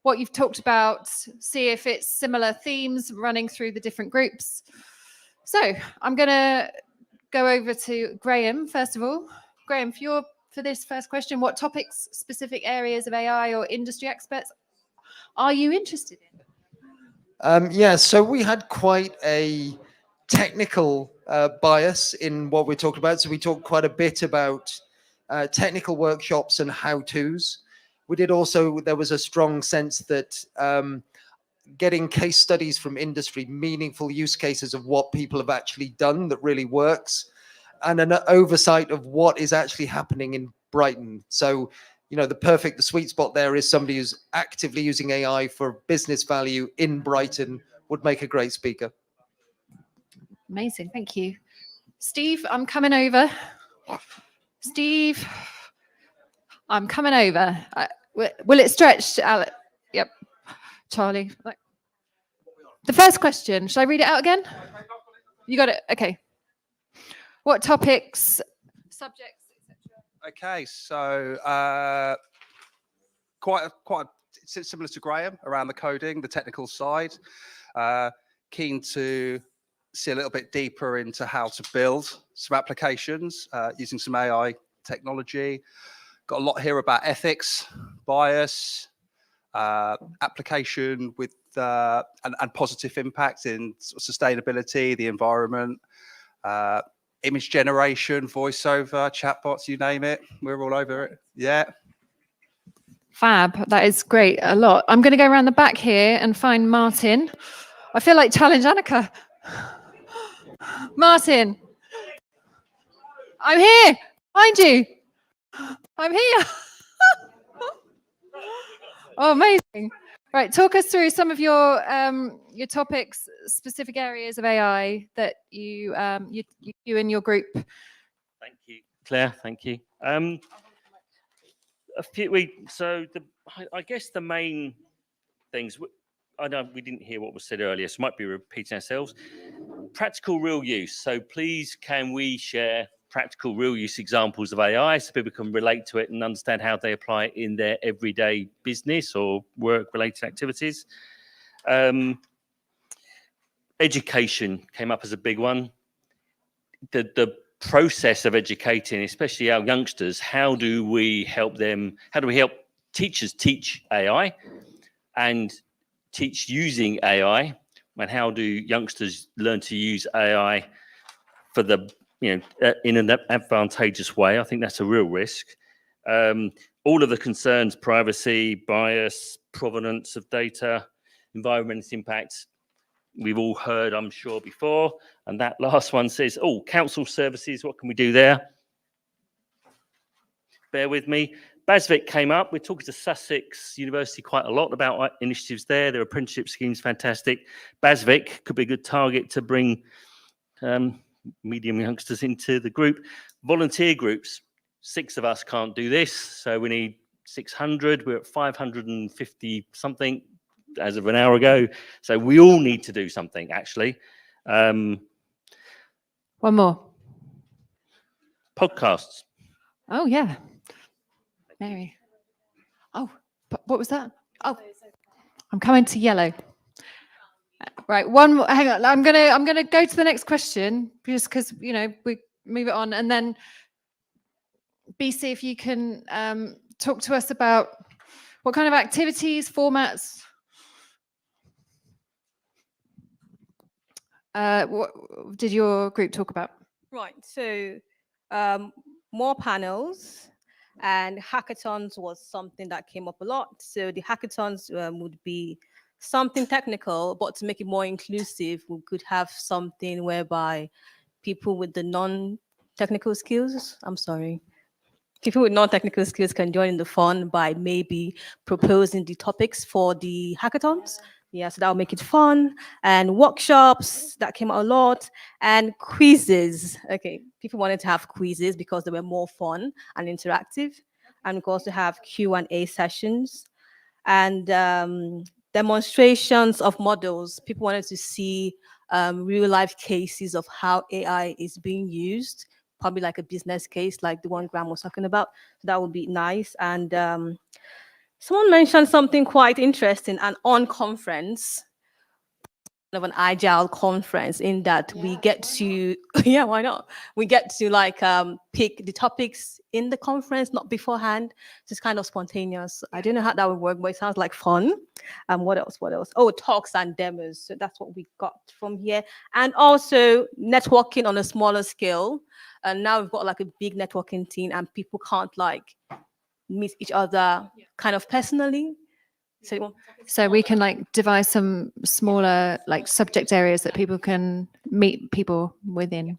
what you've talked about, see if it's similar themes running through the different groups. So I'm going to go over to Graham, first of all. Graham, for this first question, what topics, specific areas of AI or industry experts are you interested in? Yeah, so we had quite a technical bias in what we're talking about. So we talked quite a bit about technical workshops and how-tos. There was a strong sense that getting case studies from industry, meaningful use cases of what people have actually done that really works, and an oversight of what is actually happening in Brighton. So, the sweet spot there is somebody who's actively using AI for business value in Brighton would make a great speaker. Amazing, thank you. Steve, I'm coming over. Steve, I'm coming over. Will it stretch, Alex? Yep. Charlie. The first question, should I read it out again? You got it? Okay. What topics, subjects, etc.? Okay, so quite similar to Graham around the coding, the technical side. Keen to see a little bit deeper into how to build some applications using some AI technology. Got a lot here about ethics, bias, application with and positive impact in sustainability, the environment, image generation, voiceover, chatbots, you name it. We're all over it. Yeah. Fab. That is great. A lot. I'm going to go around the back here and find Martin. I feel like Challenge Annika. Martin. I'm here. Find you. I'm here. Oh, amazing. Right. Talk us through some of your topics, specific areas of AI that you and your group. Thank you, Claire. Thank you. I guess the main things. I know we didn't hear what was said earlier, so might be repeating ourselves. Practical real use. So please, can we share practical real use examples of AI so people can relate to it and understand how they apply it in their everyday business or work-related activities? Education came up as a big one. The process of educating, especially our youngsters, how do we help them? How do we help teachers teach AI and teach using AI? And how do youngsters learn to use AI for in an advantageous way? I think that's a real risk. All of the concerns, privacy, bias, provenance of data, environmental impacts, we've all heard, I'm sure, before. And that last one says, council services, what can we do there? Bear with me. BASVIC came up. We're talking to Sussex University quite a lot about initiatives there. Their apprenticeship scheme's fantastic. BASVIC could be a good target to bring medium youngsters into the group. Volunteer groups. 6 of us can't do this, so we need 600. We're at 550 something as of an hour ago. So we all need to do something, actually. One more. Podcasts. Oh, yeah. Mary. Oh, what was that? Oh, I'm coming to yellow. Right, one more. Hang on. I'm gonna go to the next question just because we move it on, and then BC, if you can talk to us about what kind of activities, formats. What did your group talk about? Right, so more panels and hackathons was something that came up a lot. So the hackathons would be something technical, but to make it more inclusive, we could have something whereby people with the non-technical skills, people with non-technical skills can join in the fun by maybe proposing the topics for the hackathons. Yeah, so that'll make it fun. And workshops, that came out a lot. And quizzes. Okay, people wanted to have quizzes because they were more fun and interactive. And we could also have Q&A sessions. And demonstrations of models. People wanted to see real life cases of how AI is being used, probably like a business case like the one Graham was talking about. So that would be nice. And someone mentioned something quite interesting, an on-conference, of an agile conference, in that we get to yeah, why not, we get to like pick the topics in the conference, not beforehand. It's kind of spontaneous. I don't know how that would work, but it sounds like fun. What else oh, talks and demos. So that's what we got from here. And also networking on a smaller scale. And now we've got like a big networking team, and people can't like meet each other kind of personally. So we can like devise some smaller like subject areas that people can meet people within.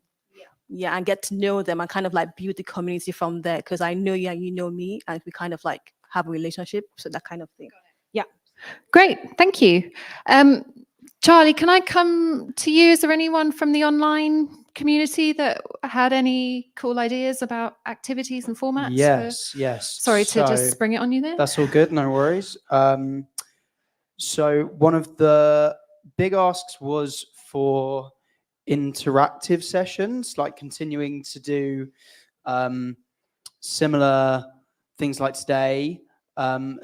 Yeah, and get to know them and kind of like build the community from there, because I know you and you know me, and we kind of like have a relationship. So that kind of thing. Yeah. Great, thank you. Charlie, can I come to you? Is there anyone from the online community that had any cool ideas about activities and formats? Yes. Sorry to just spring it on you there. That's all good, no worries. So one of the big asks was for interactive sessions, like continuing to do similar things like today.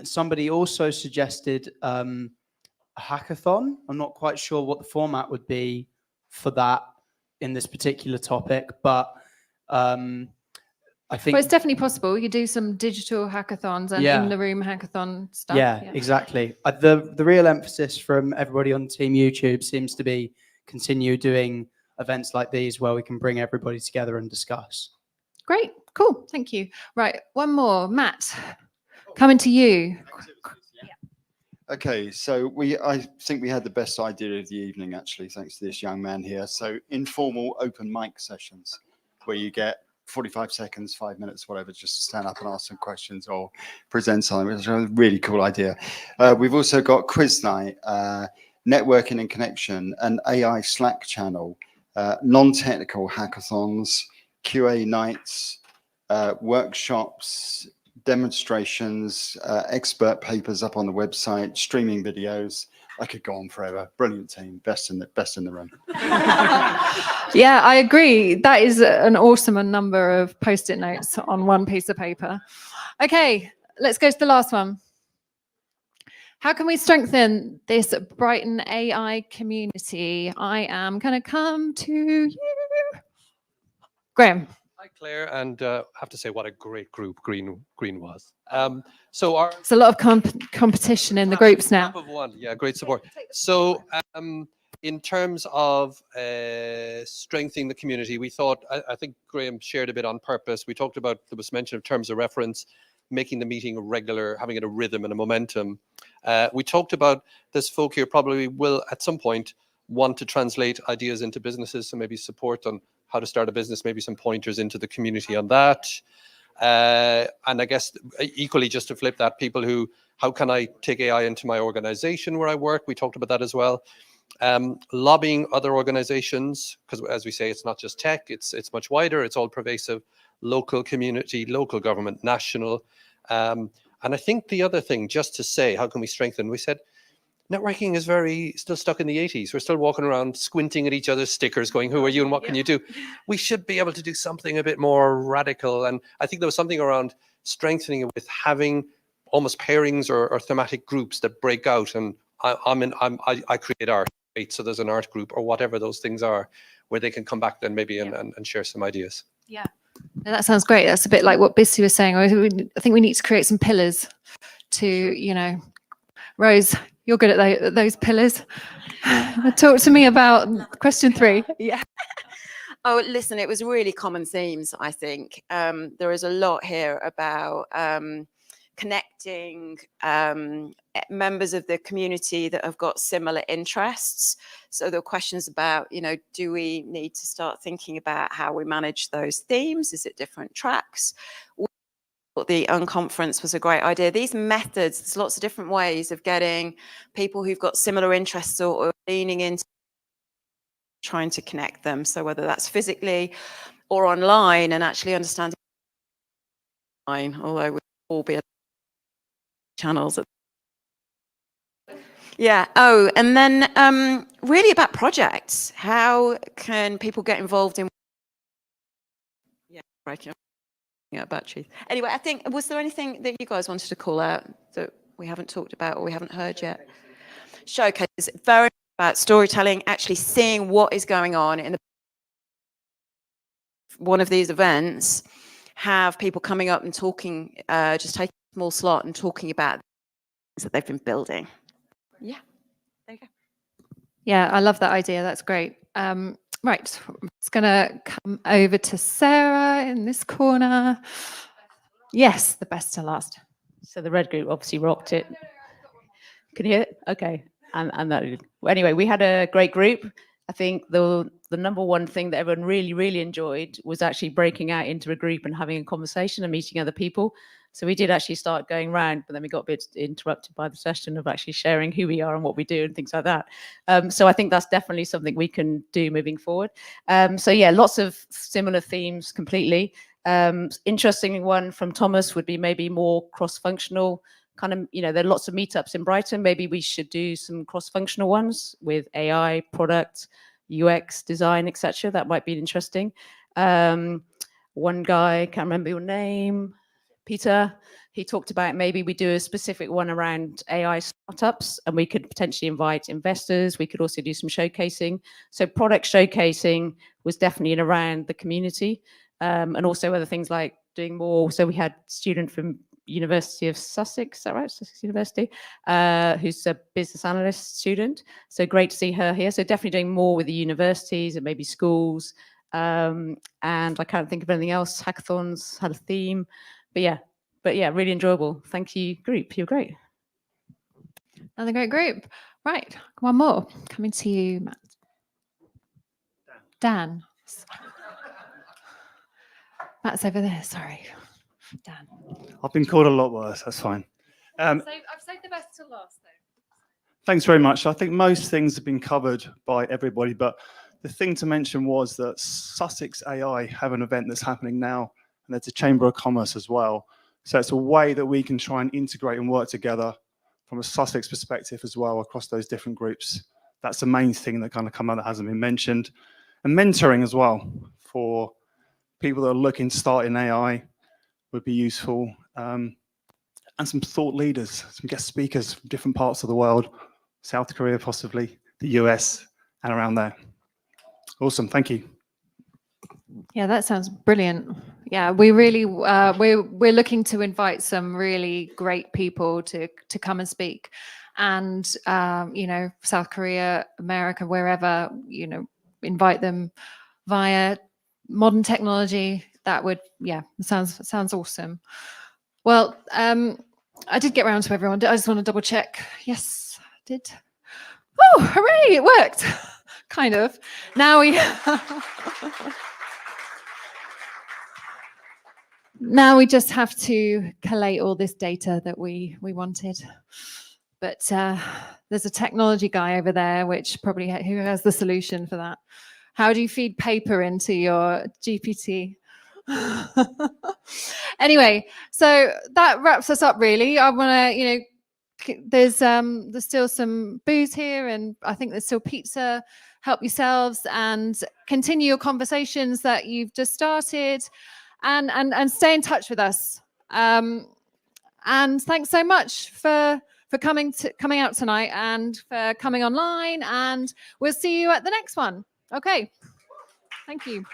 Somebody also suggested a hackathon. I'm not quite sure what the format would be for that in this particular topic, but I think it's definitely possible. You do some digital hackathons and in the room hackathon stuff. Yeah, exactly. The real emphasis from everybody on Team YouTube seems to be continue doing events like these where we can bring everybody together and discuss. Great, cool, thank you. Right, one more, Matt, coming to you. Okay, so I think we had the best idea of the evening, actually, thanks to this young man here. So informal open mic sessions where you get 45 seconds, 5 minutes, whatever, just to stand up and ask some questions or present something, which is a really cool idea. We've also got quiz night, networking and connection, an AI Slack channel, non-technical hackathons, QA nights, workshops, demonstrations, expert papers up on the website, streaming videos. I could go on forever. Brilliant team, best in the room. Yeah, I agree. That is an awesome number of post-it notes on one piece of paper. Okay, let's go to the last one. How can we strengthen this Brighton AI community? I am going to come to you. Graham. Hi, Claire, and I have to say what a great group Green was. So it's a lot of competition in the groups now. Of one, yeah, great support. So in terms of strengthening the community, we thought, I think Graham shared a bit on purpose. We talked about, there was mention of terms of reference, making the meeting regular, having it a rhythm and a momentum. We talked about this folk here probably will at some point want to translate ideas into businesses, so maybe support on how to start a business, maybe some pointers into the community on that. And I guess equally just to flip that, people who, how can I take AI into my organization where I work? We talked about that as well. Lobbying other organizations, because as we say, it's not just tech, it's much wider, it's all pervasive, local community, local government, national. And I think the other thing, just to say, how can we strengthen? We said, networking is still stuck in the 80s. We're still walking around squinting at each other's stickers going, who are you and what can you do? We should be able to do something a bit more radical. And I think there was something around strengthening it with having almost pairings or thematic groups that break out. And I create art, right? So there's an art group or whatever those things are where they can come back then maybe and share some ideas. Yeah, no, that sounds great. That's a bit like what Bissy was saying. I think we need to create some pillars to, Rose, you're good at those pillars. Talk to me about question 3. Yeah. Oh, listen, it was really common themes, I think. There is a lot here about connecting members of the community that have got similar interests. So there are questions about, do we need to start thinking about how we manage those themes? Is it different tracks? thought the unconference was a great idea. These methods, there's lots of different ways of getting people who've got similar interests or leaning into trying to connect them. So whether that's physically or online, and actually understanding online, although we'll all be channels. Yeah. Oh, and then really about projects. How can people get involved in? Yeah, breaking up batteries. Anyway, I think, was there anything that you guys wanted to call out that we haven't talked about or we haven't heard yet? Showcases, very about storytelling, actually seeing what is going on in one of these events, have people coming up and talking, just taking a small slot and talking about things that they've been building. Yeah, there you go. Yeah, I love that idea. That's great. Right, it's going to come over to Sarah in this corner. Yes, the best to last. So the red group obviously rocked it. Can you hear it? Okay. And that, well, anyway, we had a great group. I think the number one thing that everyone really, really enjoyed was actually breaking out into a group and having a conversation and meeting other people. So we did actually start going round, but then we got a bit interrupted by the session of actually sharing who we are and what we do and things like that. So I think that's definitely something we can do moving forward. So yeah, lots of similar themes completely. Interesting one from Thomas would be maybe more cross-functional kind of, you know, there are lots of meetups in Brighton. Maybe we should do some cross-functional ones with AI, product, UX, design, etc. That might be interesting. One guy, can't remember your name, Peter, he talked about maybe we do a specific one around AI startups, and we could potentially invite investors. We could also do some showcasing. So product showcasing was definitely in around the community, and also other things like doing more. So we had a student from University of Sussex, is that right? Sussex University, who's a business analyst student. So great to see her here. So definitely doing more with the universities and maybe schools. And I can't think of anything else. Hackathons had a theme, but yeah, really enjoyable. Thank you, group. You're great. Another great group. Right, one more. Coming to you, Matt. Dan. Matt's over there, sorry. Dan. I've been called a lot worse, that's fine. I've saved the best till last, though. Thanks very much. I think most things have been covered by everybody, but the thing to mention was that Sussex AI have an event that's happening now, and there's a Chamber of Commerce as well. So it's a way that we can try and integrate and work together from a Sussex perspective as well across those different groups. That's the main thing that kind of come out that hasn't been mentioned. And mentoring as well for people that are looking to start in AI would be useful. And some thought leaders, some guest speakers from different parts of the world, South Korea possibly, the US, and around there. Awesome, thank you. Yeah, that sounds brilliant. Yeah, we really we're looking to invite some really great people to come and speak, and you know, South Korea, America, wherever, you know, invite them via modern technology. That would, yeah, sounds awesome. Well, I did get around to everyone. I just want to double check. Yes, I did. Oh, hooray! It worked. Kind of. Now we. Now we just have to collate all this data that we wanted. But there's a technology guy over there, which probably who has the solution for that. How do you feed paper into your GPT? Anyway, so that wraps us up. Really, I want to, you know, there's still some booze here, and I think there's still pizza. Help yourselves and continue your conversations that you've just started. And stay in touch with us. And thanks so much for coming out tonight and for coming online. And we'll see you at the next one. Okay. Thank you.